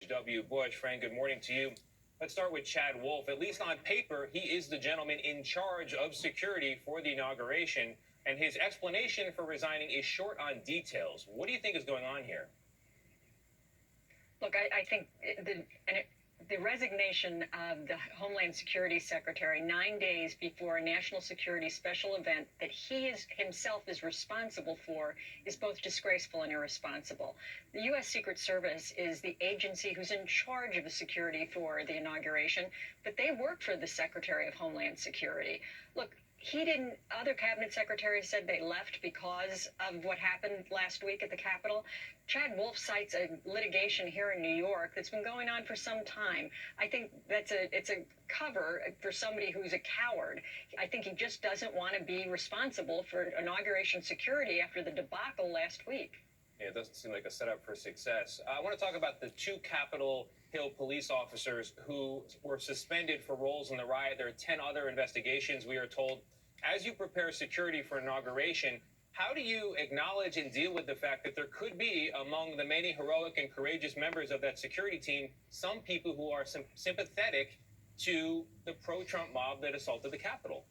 W. Bush. Frank, good morning to you. Let's start with Chad Wolf. At least on paper, he is the gentleman in charge of security for the inauguration, and his explanation for resigning is short on details. What do you think is going on here? Look, I think the resignation of the Homeland Security Secretary 9 days before a national security special event that he himself is responsible for is both disgraceful and irresponsible. The U.S. Secret Service is the agency who's in charge of the security for the inauguration, but they work for the Secretary of Homeland Security. Look, other cabinet secretaries said they left because of what happened last week at the Capitol. Chad Wolf cites a litigation here in New York that's been going on for some time. I think it's a cover for somebody who's a coward. I think he just doesn't want to be responsible for inauguration security after the debacle last week. Yeah, it doesn't seem like a setup for success. I want to talk about the two Capitol Hill police officers who were suspended for roles in the riot. There are 10 other investigations, we are told. As you prepare security for inauguration, how do you acknowledge and deal with the fact that there could be, among the many heroic and courageous members of that security team, some people who are sympathetic to the pro-Trump mob that assaulted the Capitol?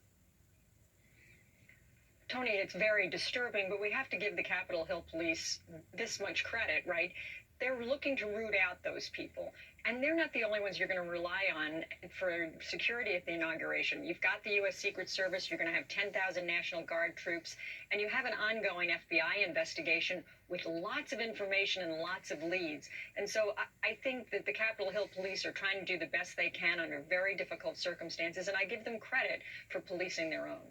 Tony, it's very disturbing, but we have to give the Capitol Hill police this much credit, right? They're looking to root out those people. And they're not the only ones you're going to rely on for security at the inauguration. You've got the U.S. Secret Service. You're going to have 10,000 National Guard troops. And you have an ongoing FBI investigation with lots of information and lots of leads. And so I think that the Capitol Hill police are trying to do the best they can under very difficult circumstances. And I give them credit for policing their own.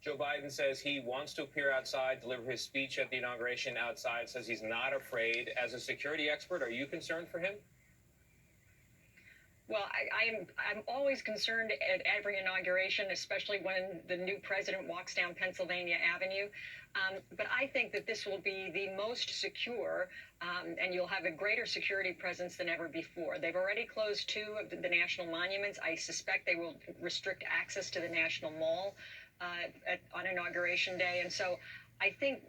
Joe Biden says he wants to appear outside, deliver his speech at the inauguration outside, says he's not afraid. As a security expert, are you concerned for him? Well, I'm always concerned at every inauguration, especially when the new president walks down Pennsylvania Avenue. But I think that this will be the most secure, and you'll have a greater security presence than ever before. They've already closed 2 of the national monuments. I suspect they will restrict access to the National Mall on Inauguration Day. And so I think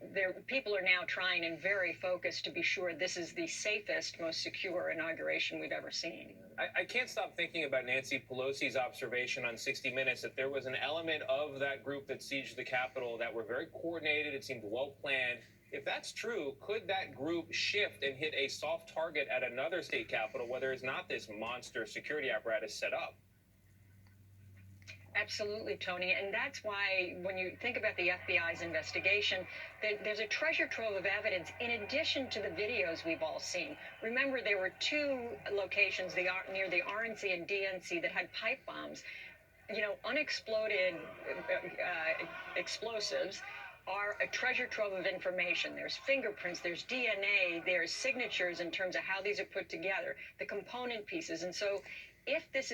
people are now trying and very focused to be sure this is the safest, most secure inauguration we've ever seen. I can't stop thinking about Nancy Pelosi's observation on 60 Minutes that there was an element of that group that sieged the Capitol that were very coordinated. It seemed well planned. If that's true, could that group shift and hit a soft target at another state capitol where there is not this monster security apparatus set up? Absolutely, Tony. And that's why when you think about the FBI's investigation, there's a treasure trove of evidence in addition to the videos we've all seen. Remember, there were 2 locations near the RNC and DNC that had pipe bombs. You know, unexploded explosives are a treasure trove of information. There's fingerprints, there's DNA, there's signatures in terms of how these are put together, the component pieces. And so if this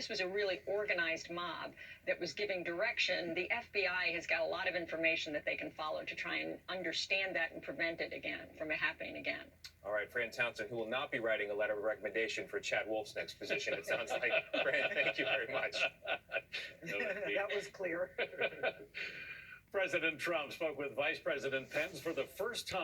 was a really organized mob that was giving direction, the FBI has got a lot of information that they can follow to try and understand that and prevent it from happening again. All right, Fran Townsend, who will not be writing a letter of recommendation for Chad Wolf's next position, it sounds like. Fran, thank you very much. That was clear. President Trump spoke with Vice President Pence for the first time.